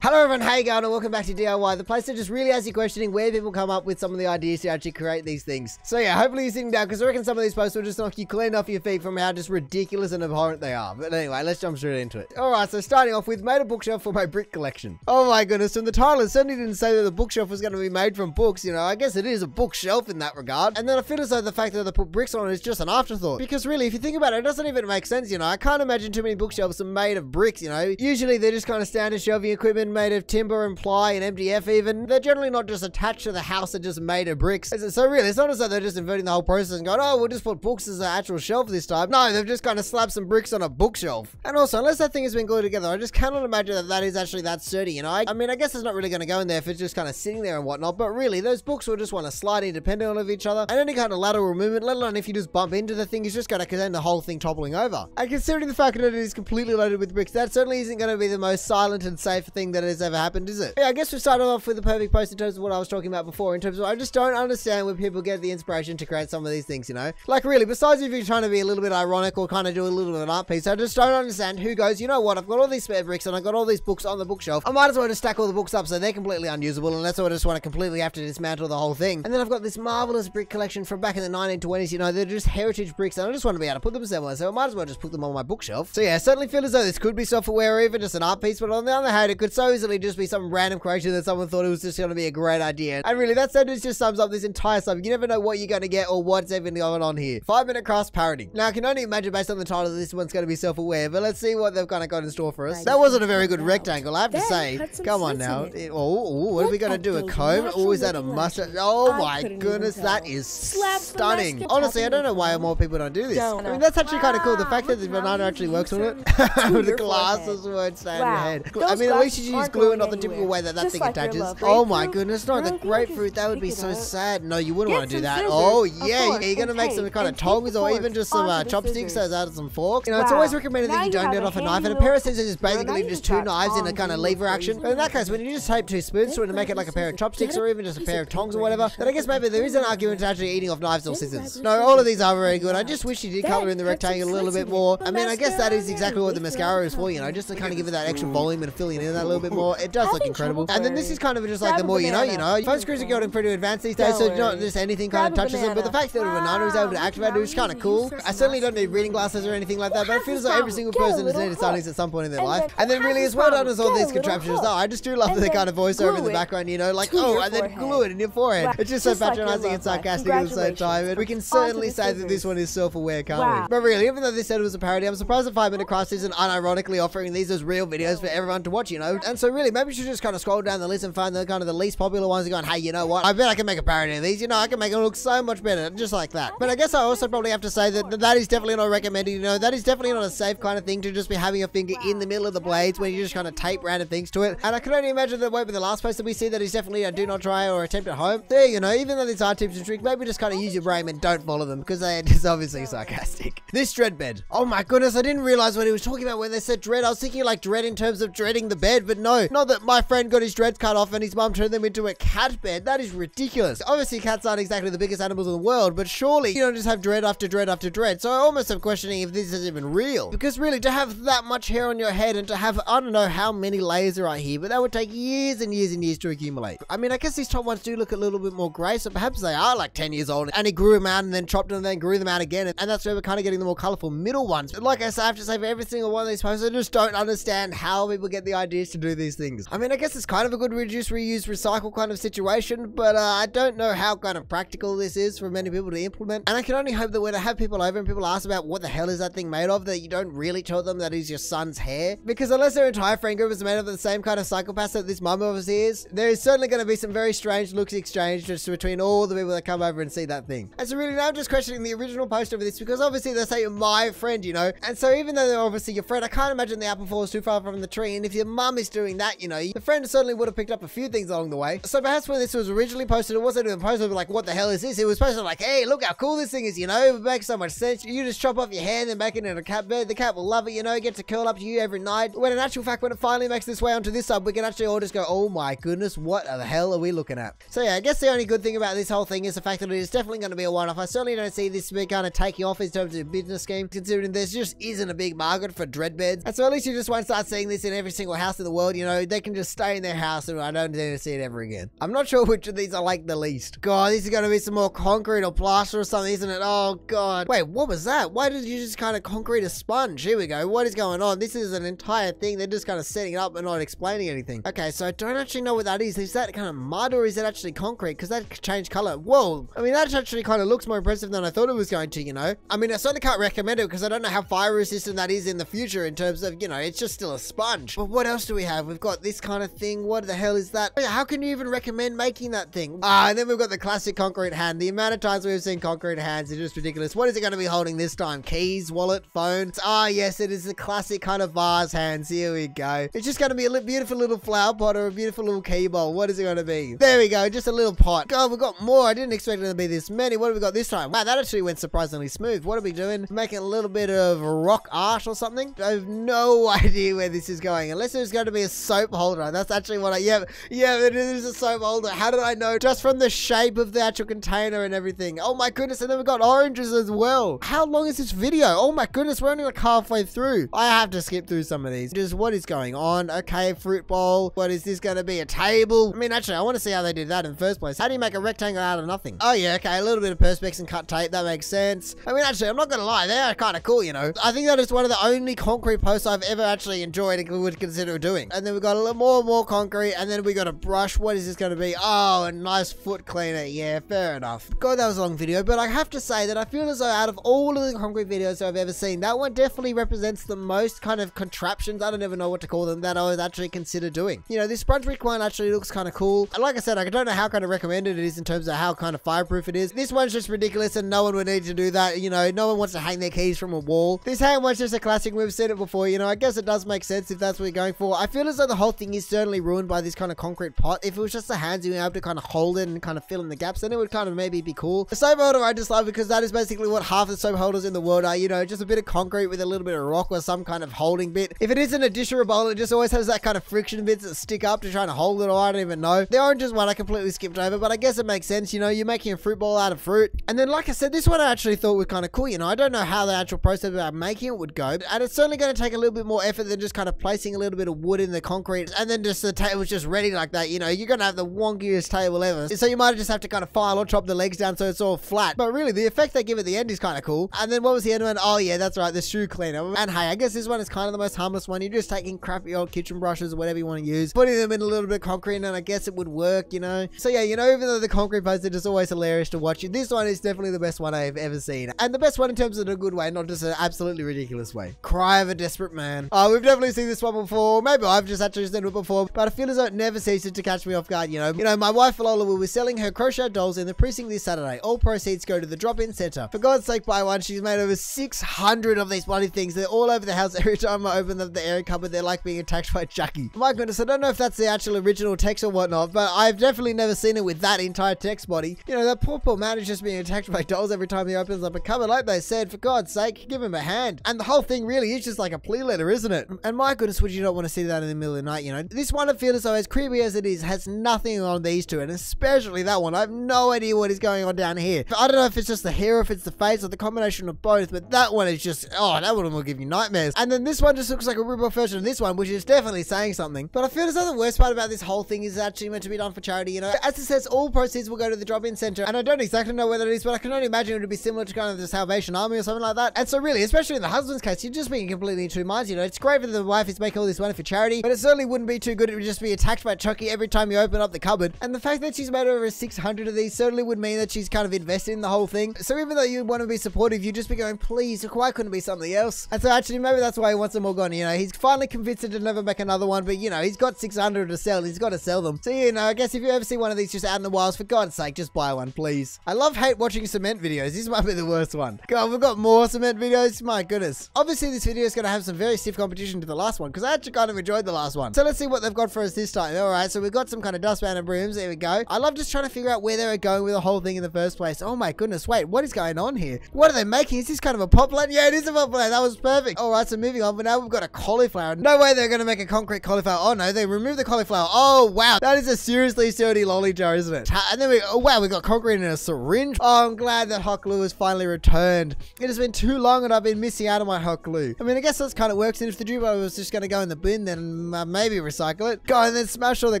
Hello everyone, how you going, and welcome back to DIY, the place that just really has you questioning where people come up with some of the ideas to actually create these things. So yeah, hopefully you're sitting down, because I reckon some of these posts will just knock you clean off your feet from how just ridiculous and abhorrent they are. But anyway, let's jump straight into it. Alright, so starting off with, made a bookshelf for my brick collection. Oh my goodness, and the title certainly didn't say that the bookshelf was going to be made from books, you know, I guess it is a bookshelf in that regard. And then I feel as though the fact that they put bricks on it is just an afterthought. Because really, if you think about it, it doesn't even make sense, you know. I can't imagine too many bookshelves are made of bricks, you know. Usually they're just kind of standard shelving equipment made of timber and ply and MDF even. They're generally not just attached to the house, they're just made of bricks. So really, it's not as though they're just inverting the whole process and going, oh, we'll just put books as an actual shelf this time. No, they've just kind of slapped some bricks on a bookshelf. And also, unless that thing has been glued together, I just cannot imagine that that is actually that sturdy, you know? I mean, I guess it's not really going to go in there if it's just kind of sitting there and whatnot, but really, those books will just want to slide independent of each other, and any kind of lateral movement, let alone if you just bump into the thing, is just going to send the whole thing toppling over. And considering the fact that it is completely loaded with bricks, that certainly isn't going to be the most silent and safe thing that has ever happened, is it? Yeah, I guess we started off with the perfect post in terms of what I was talking about before, in terms of I just don't understand where people get the inspiration to create some of these things, you know? Like really, besides if you're trying to be a little bit ironic or kind of do a little bit of an art piece, I just don't understand who goes, you know what, I've got all these spare bricks and I've got all these books on the bookshelf, I might as well just stack all the books up so they're completely unusable, and that's why I just want to completely have to dismantle the whole thing. And then I've got this marvelous brick collection from back in the 1920s, you know, they're just heritage bricks and I just want to be able to put them somewhere, so I might as well just put them on my bookshelf. So yeah, I certainly feel as though this could be self-aware or even just an art piece, but on the other hand, it could so easily just be some random creation that someone thought it was just going to be a great idea. And really, that sentence just sums up this entire subject. You never know what you're going to get or what's even going on here. 5-minute crafts parody. Now, I can only imagine based on the title that this one's going to be self-aware, but let's see what they've kind of got in store for us. That wasn't a very good rectangle, I have to say. Come on now. Oh, what are we going to do? A comb? Oh, is that a mustache? Oh my goodness, that is stunning. Honestly, I don't know why more people don't do this. I mean, that's actually kind of cool. The fact that the banana actually works on it. The glasses won't stay on your head. I mean, at least you use glue and not the typical way that thing attaches. Oh my goodness, no, the grapefruit, that would be so sad. No, you wouldn't want to do that. Oh yeah, you're going to make some kind of tongs or even just some chopsticks as out of some forks. You know, it's always recommended that you don't do it off a knife, and a pair of scissors is basically just two knives in a kind of lever action. But in that case, when you just tape two spoons to it to make it like a pair of chopsticks or even just a pair of tongs or whatever, then I guess maybe there is an argument to actually eating off knives or scissors. No, all of these are very good. I just wish you did color in the rectangle a little bit more. I mean, I guess that is exactly what the mascara is for, you know, just to kind of give it that extra volume and filling in that a little bit more. It does look incredible. And then this is kind of just like the more you know, phone screws are getting pretty advanced these days, so not just anything kind of touches it, but the fact that a banana is able to activate it is kind of cool. I certainly don't need reading glasses or anything like that, but it feels like every single person has needed studies at some point in their life. And then really, as well done as all these contraptions are, I just do love the kind of voiceover in the background, you know, like, oh, and then glue it in your forehead. It's just so patronizing and sarcastic at the same time, and we can certainly say that this one is self-aware, can't we? But really, even though this said it was a parody, I'm surprised that 5-minute crafts isn't unironically offering these as real videos for everyone to watch, you know? And so really, maybe you should just kind of scroll down the list and find the kind of the least popular ones and going, hey, you know what? I bet I can make a parody of these, you know, I can make it look so much better, just like that. But I guess I also probably have to say that that is definitely not recommended, you know, that is definitely not a safe kind of thing to just be having a finger in the middle of the blades when you just kind of tape random things to it. And I can only imagine that won't be the last post that we see that is definitely a do not try or attempt at home. There, you know, even though these are tips and tricks, maybe just kind of use your brain and don't follow them because they are just obviously sarcastic. This dread bed. Oh my goodness, I didn't realize what he was talking about when they said dread. I was thinking like dread in terms of dreading the bed, but no, not that my friend got his dreads cut off and his mum turned them into a cat bed. That is ridiculous. Obviously, cats aren't exactly the biggest animals in the world, but surely you don't just have dread after dread after dread. So I almost am questioning if this is even real. Because really, to have that much hair on your head and to have, I don't know how many layers are right here, but that would take years and years and years to accumulate. I mean, I guess these top ones do look a little bit more grey, so perhaps they are like 10 years old and he grew them out and then chopped them and then grew them out again, and that's where we're kind of getting the more colourful middle ones. But like I said, I have to say for every single one of these posts, I just don't understand how people get the ideas to do these things. I mean, I guess it's kind of a good reduce, reuse, recycle kind of situation, but I don't know how kind of practical this is for many people to implement. And I can only hope that when I have people over and people ask about what the hell is that thing made of, that you don't really tell them that is your son's hair. Because unless their entire friend group is made of the same kind of psychopaths that this mum obviously is, there is certainly going to be some very strange looks exchanged just between all the people that come over and see that thing. And so really now I'm just questioning the original post over this, because obviously they say my friend, you know, and so even though they're obviously your friend, I can't imagine the apple falls too far from the tree, and if your mum is doing that, you know, the friend certainly would have picked up a few things along the way. So perhaps when this was originally posted, it wasn't even posted like, what the hell is this? It was posted like, hey, look how cool this thing is, you know, it makes so much sense. You just chop off your hand and make it in a cat bed. The cat will love it, you know, get to curl up to you every night. When in actual fact, when it finally makes this way onto this sub, we can actually all just go, oh my goodness, what the hell are we looking at? So yeah, I guess the only good thing about this whole thing is the fact that it is definitely going to be a one-off. I certainly don't see this kind of taking off in terms of business scheme, considering there just isn't a big market for dread beds. And so at least you just won't start seeing this in every single house in the world, you know, they can just stay in their house and I don't need to see it ever again. I'm not sure which of these I like the least. God, this is going to be some more concrete or plaster or something, isn't it? Oh God. Wait, what was that? Why did you just kind of concrete a sponge? Here we go. What is going on? This is an entire thing. They're just kind of setting it up and not explaining anything. Okay, so I don't actually know what that is. Is that kind of mud or is it actually concrete? Because that changed color. Whoa. I mean, that actually kind of looks more impressive than I thought it was going to, you know? I mean, I certainly can't recommend it because I don't know how fire resistant that is in the future in terms of, you know, it's just still a sponge. But what else do we have? We've got this kind of thing. What the hell is that? How can you even recommend making that thing? And then we've got the classic concrete hand. The amount of times we've seen concrete hands is just ridiculous. What is it going to be holding this time? Keys, wallet, phone? Yes, it is the classic kind of vase hands. Here we go. It's just going to be a beautiful little flower pot or a beautiful little key bowl. What is it going to be? There we go. Just a little pot. God, we've got more. I didn't expect it to be this many. What have we got this time? Wow, that actually went surprisingly smooth. What are we doing? Making a little bit of rock art or something? I have no idea where this is going. Unless there's going to be a soap holder. That's actually what yeah, it is a soap holder. How did I know? Just from the shape of the actual container and everything. Oh my goodness, and then we've got oranges as well. How long is this video? Oh my goodness, we're only like halfway through. I have to skip through some of these. Just what is going on? Okay, fruit bowl. What is this going to be? A table? I mean, actually, I want to see how they did that in the first place. How do you make a rectangle out of nothing? Oh yeah, okay, a little bit of perspex and cut tape. That makes sense. I mean, actually, I'm not going to lie. They are kind of cool, you know. I think that is one of the only concrete posts I've ever actually enjoyed and would consider doing. And then we've got a little more concrete. And then we got a brush. What is this going to be? Oh, a nice foot cleaner. Yeah, fair enough. God, that was a long video, but I have to say that I feel as though out of all of the concrete videos I've ever seen, that one definitely represents the most kind of contraptions, I don't even know what to call them, that I would actually consider doing. You know, this sponge brick one actually looks kind of cool. And like I said, I don't know how kind of recommended it is in terms of how kind of fireproof it is. This one's just ridiculous and no one would need to do that. You know, no one wants to hang their keys from a wall. This hand one's just a classic. We've seen it before. You know, I guess it does make sense if that's what you're going for. I feel as though the whole thing is certainly ruined by this kind of concrete pot. If it was just the hands being able to kind of hold it and kind of fill in the gaps, then it would kind of maybe be cool. The soap holder I just love because that is basically what half the soap holders in the world are, you know, just a bit of concrete with a little bit of rock or some kind of holding bit. If it isn't a dish or a bowl, it just always has that kind of friction bits that stick up to try and hold it, or I don't even know. The oranges one I completely skipped over, but I guess it makes sense, you know, you're making a fruit bowl out of fruit. And then like I said, this one I actually thought was kind of cool, you know, I don't know how the actual process about making it would go, and it's certainly going to take a little bit more effort than just kind of placing a little bit of wood in the concrete and then just the table's just ready like that, you know, you're going to have the wonkiest table ever. So you might just have to kind of file or chop the legs down so it's all flat. But really, the effect they give at the end is kind of cool. And then what was the end one? Oh yeah, that's right, the shoe cleaner. And hey, I guess this one is kind of the most harmless one. You're just taking crappy old kitchen brushes or whatever you want to use, putting them in a little bit of concrete, and I guess it would work, you know. So yeah, you know, even though the concrete posts are just always hilarious to watch, this one is definitely the best one I've ever seen. And the best one in terms of a good way, not just an absolutely ridiculous way. Cry of a desperate man. Oh, we've definitely seen this one before. Maybe I've just actually seen it before, but I feel as though it never ceases to catch me off guard, you know. My wife Lola will be selling her crochet dolls in the precinct this Saturday. All proceeds go to the drop-in center. For God's sake, buy one. She's made over 600 of these bloody things. They're all over the house. Every time I open the airing cupboard, they're like being attacked by Jackie. My goodness, I don't know if that's the actual original text or whatnot, but I've definitely never seen it with that entire text body. You know, that poor man is just being attacked by dolls every time he opens up a cupboard. Like they said, for God's sake, give him a hand. And the whole thing really is just like a plea letter, isn't it? And my goodness, would you not want to see that in the middle of the night, you know? This one, I feel as though, as creepy as it is, has nothing on these two, and especially that one. I have no idea what is going on down here. I don't know if it's just the hair, or if it's the face, or the combination of both, but that one is just, oh, that one will give you nightmares. And then this one just looks like a rip-off version of this one, which is definitely saying something. But I feel as though the worst part about this whole thing is actually meant to be done for charity, you know? As it says, all proceeds will go to the drop-in center, and I don't exactly know whether it is, but I can only imagine it would be similar to kind of the Salvation Army or something like that. And so really, especially in the husband's case, you're just being completely in two minds, you know? It's great that the wife is making all this money for charity, but it certainly wouldn't be too good if it would just be attacked by Chucky every time you open up the cupboard. And the fact that she's made over 600 of these certainly would mean that she's kind of invested in the whole thing. So even though you want to be supportive, you just be going, please, why couldn't it be something else? And so actually, maybe that's why he wants them all gone, you know? He's finally convinced to never make another one, but you know, he's got 600 to sell. He's got to sell them. So you know, I guess if you ever see one of these just out in the wilds, for God's sake, just buy one, please. I hate watching cement videos. This might be the worst one. God, we've got more cement videos. My goodness. Obviously, this video is going to have some very stiff competition to the last one, because I actually kind of enjoyed the last one. So let's see what they've got for us this time. All right, so we've got some kind of dustpan and brooms. There we go. I love just trying to figure out where they were going with the whole thing in the first place. Oh my goodness, wait, what is going on here? What are they making? Is this kind of a pot plant? Yeah, it is a pot plant. That was perfect. All right, so moving on, but now we've got a cauliflower. No way they're going to make a concrete cauliflower. Oh no, they removed the cauliflower. Oh wow, that is a seriously sturdy lolly jar, isn't it? And then oh wow, we got concrete in a syringe. Oh, I'm glad that hot glue has finally returned. It has been too long and I've been missing out on my hot glue. I mean, I guess that's kind of works. And if the drip was just going to go in the bin, then maybe recycle it. Go and then smash all the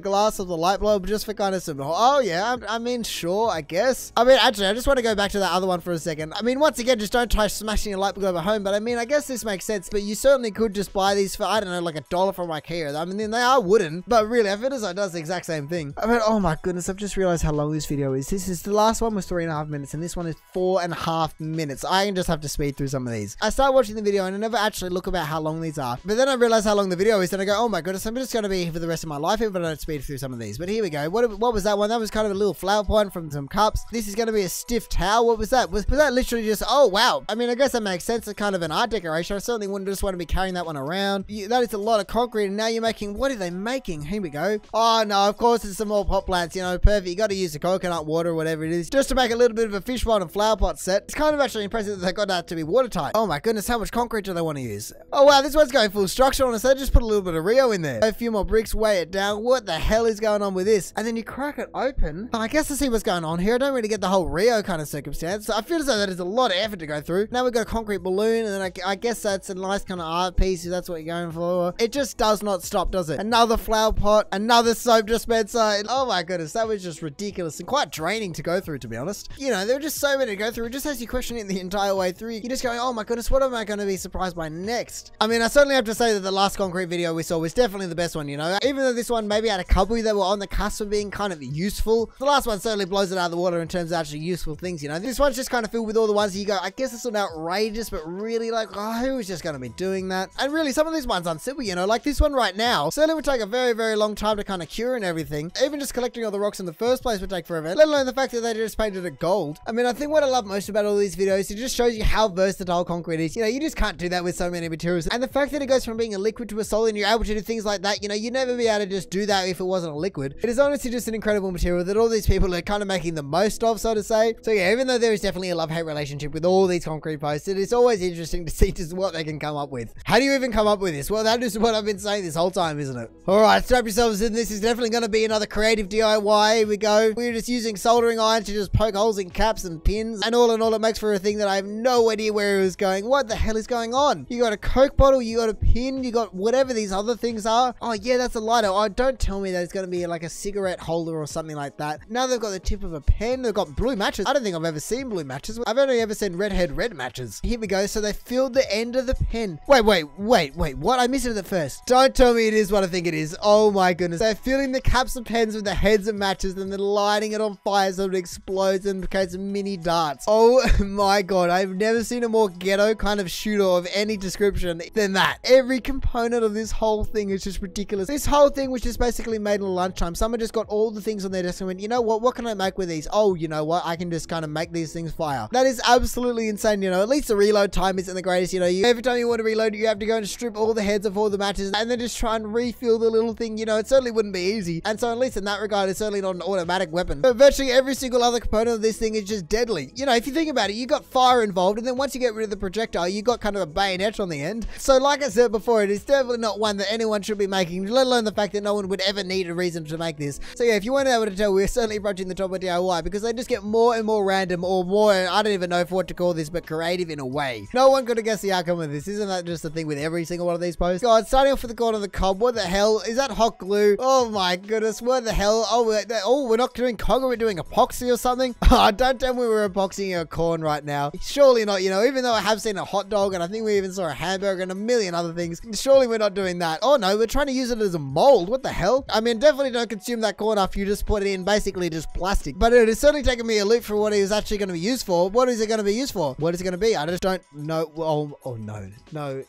glass of the light bulb just for kind of some, oh yeah, I mean, sure, I guess. I mean, actually, I just want to go back to that other one for a second. I mean, once again, just don't try smashing a light bulb at home. But I mean, I guess this makes sense. But you certainly could just buy these for, I don't know, like $1 from IKEA. I mean, they are wooden, but really, I feel as though it does the exact same thing. I mean, oh my goodness, I've just realized how long this video is. The last one was 3.5 minutes, and this one is 4.5 minutes. I can just have to speed through some of these. I start watching the video and I never actually look about how long these are. But then I realize how long the video is, and I go, oh my goodness, I'm just going to be here for the rest of my life if I don't speed through some of these. But here we go. What was that one? That was kind of a little flower pot from some cups. This is going to be a stiff towel. What was that? Was that literally just, oh wow. I mean, I guess that makes sense. It's kind of an art decoration. I certainly wouldn't just want to be carrying that one around. That is a lot of concrete, and now you're making, what are they making? Here we go. Oh no, of course it's some more pot plants, you know, perfect. You got to use the coconut water or whatever it is, just to make a little bit of a fish pond and flower pot set. It's kind of actually impressive that they got that to be watertight. Oh my goodness, how much concrete do they want to use? Oh wow, this one's going full structure on us. They just put a little bit of Rio in there. A few more bricks, weigh it down. What the hell is going on with this? And then you crack it open. I guess to see what's going on here. I don't really get the whole Rio kind of circumstance. So I feel as though that is a lot of effort to go through. Now we've got a concrete balloon, and then I guess that's a nice kind of art piece if that's what you're going for. It just does not stop, does it? Another flower pot, another soap dispenser. Oh my goodness, that was just ridiculous and quite draining to go through, to be honest. You know, there are just so many to go through. It just has you questioning the entire way through. You're just going, oh my goodness, what am I going to be surprised by next? I mean, I certainly have to say that the last concrete video we saw was definitely the best one, you know? Even though this one maybe had a couple that were on the cusp of being kind of useful, the last one certainly blows it out of the water in terms of actually useful things, you know? This one's just kind of filled with all the ones that you go, I guess it's not outrageous, but really like, oh, who is just going to be doing that? And really, some of these ones aren't simple, you know? Like this one right now, certainly would take a very, very long time to kind of cure and everything. Even just collecting all the rocks in the first place would take forever, let alone the fact that they just painted it gold. I mean, I think what I love most about all these videos, it just shows you how versatile concrete is. You know, you just can't do that with so many materials. And the fact that it goes from being a liquid to a solid and you're able to do things like that, you know, you'd never be able to just do that if it wasn't a liquid. It is honestly just an incredible material that all these people are kind of making the most of, so to say. So yeah, even though there is definitely a love-hate relationship with all these concrete posts, it is always interesting to see just what they can come up with. How do you even come up with this? Well, that is what I've been saying this whole time, isn't it? Alright, strap yourselves in. This is definitely going to be another creative DIY. Here we go. We're just using soldering iron to just poke holes in caps and pins. And all in all, it makes for a thing that I have no idea where it was going. What the hell is going on? You got a Coke bottle, you got a pin, you got whatever these other things are. Oh yeah, that's a lighter. Oh, don't tell me that it's going to be like a cigarette holder or something like that. Now they've got the tip of a pen. They've got blue matches. I don't think I've ever seen blue matches. I've only ever seen redhead red matches. Here we go. So they filled the end of the pen. Wait, what? I missed it at first. Don't tell me it is what I think it is. Oh my goodness. They're filling the caps of pens with the heads of matches and then lighting it on fire so it explodes and creates mini darts. Oh my god. I've never seen a more ghetto kind of shooter of any description than that. Every component of this whole thing is just ridiculous. This whole thing was just basically made in lunchtime. Someone just got all the things on their desk and went, you know what can I make with these? Oh, you know what? I can just kind of make these things fire. That is absolutely insane, you know. At least the reload time isn't the greatest, you know. Every time you want to reload, you have to go and strip all the heads of all the matches and then just try and refill the little thing, you know. It certainly wouldn't be easy. And so at least in that regard, it's certainly not an automatic weapon. But virtually every single other component of this thing is just deadly. You know, if you think about it, you got fire involved, and then once you get rid of the projectile, you got kind of a bayonet on the end. So like I said before, it is definitely not one that anyone should be making, let alone the fact that no one would ever need a reason to make this. So yeah, if you weren't able to tell, we're certainly approaching the top of DIY because they just get more and more random or more, I don't even know what to call this, but creative in a way. No one could have guessed the outcome of this. Isn't that just the thing with every single one of these posts? God, starting off with the corner of the cob. What the hell? Is that hot glue? Oh my goodness, what the hell? Oh, we're not doing cog, we're doing epoxy or something? Oh, don't tell me we're epoxying a corn right now. Surely not, you know, even though I have seen a hot dog and I think we even saw a hamburger and a million other things, surely we're not doing that. Oh no, we're trying to use it as a mold. What the hell? I mean, definitely don't consume that corn after you just put it in basically just plastic. But it has certainly taken me a loop for what it is actually going to be used for. What is it going to be used for? What is it going to be? I just don't know. Oh no. No.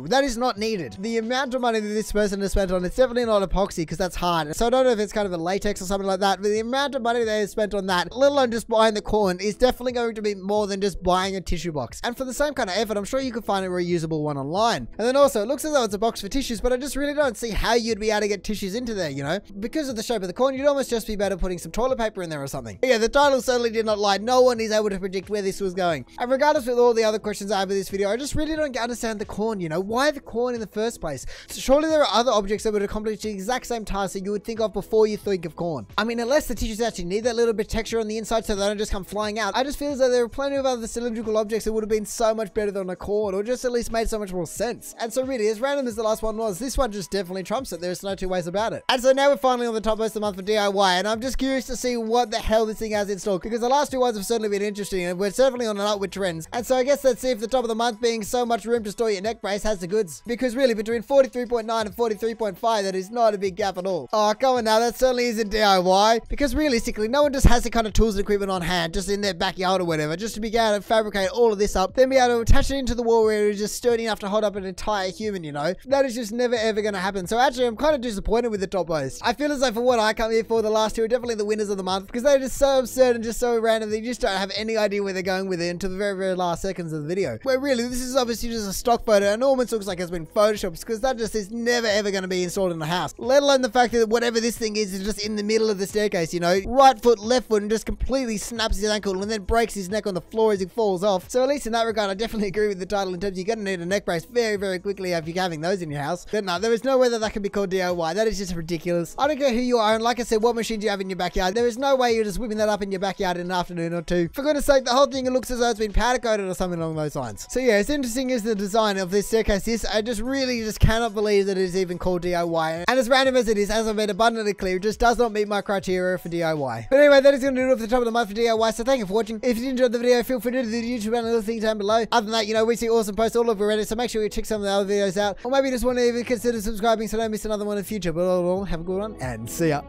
That is not needed. The amount of money that this person has spent on, it's definitely not epoxy because that's hard. So I don't know if it's kind of a latex or something like that, but the amount of money they have spent on that, let alone just buying the corn, is definitely going to be more than just buying a tissue box. And for the same kind of effort, I'm sure you could find a reusable one online. And then also, it looks as though it's a box for tissues, but I just really don't see how you'd be able to get tissues into there, you know? Because of the shape of the corn, you'd almost just be better putting some toilet paper in there or something. But yeah, the title certainly did not lie. No one is able to predict where this was going. And regardless with all the other questions I have in this video, I just really don't understand the corn, you know? Why the corn in the first place? So surely there are other objects that would accomplish the exact same task that you would think of before you think of corn. I mean, unless the tissues actually need that little bit of texture on the inside so they don't just come flying flying out. I just feel as though there are plenty of other cylindrical objects that would have been so much better than a cord, or just at least made so much more sense. And so really, as random as the last one was, this one just definitely trumps it. There's no two ways about it. And so now we're finally on the top most of the month for DIY, and I'm just curious to see what the hell this thing has in store, because the last two ones have certainly been interesting, and we're certainly on an upward trend. And so I guess let's see if the top of the month being so much room to store your neck brace has the goods. Because really, between 43.9 and 43.5, that is not a big gap at all. Oh, come on now, that certainly isn't DIY. Because realistically, no one just has the kind of tools and equipment on hand, just in their backyard or whatever, just to be able to fabricate all of this up, then be able to attach it into the wall where it's just sturdy enough to hold up an entire human, you know? That is just never ever going to happen. So actually, I'm kind of disappointed with the top most. I feel as though for what I come here for, the last two are definitely the winners of the month, because they're just so absurd and just so random that you just don't have any idea where they're going with it until the very, very last seconds of the video. Where really, this is obviously just a stock photo and almost looks like it's been photoshopped, because that just is never ever going to be installed in the house. Let alone the fact that whatever this thing is just in the middle of the staircase, you know? Right foot, left foot, and just completely snaps his ankle and then breaks his neck on the floor as he falls off. So at least in that regard, I definitely agree with the title in terms of you're going to need a neck brace very, very quickly if you're having those in your house. But no, there is no way that can be called DIY. That is just ridiculous. I don't care who you are, and like I said, what machine do you have in your backyard? There is no way you're just whipping that up in your backyard in an afternoon or two. For goodness sake, the whole thing, it looks as though it's been powder coated or something along those lines. So yeah, as interesting as the design of this staircase is, I just really just cannot believe that it is even called DIY. And as random as it is, as I've made abundantly clear, it just does not meet my criteria for DIY. But anyway, that is going to do it for the top of the month for DIY. So thank you for watching. If you enjoyed the video, feel free to do the YouTube and little thing down below. Other than that, you know, we see awesome posts all over Reddit, so make sure you check some of the other videos out. Or maybe just want to even consider subscribing so don't miss another one in the future. But all in all, have a good one and see ya.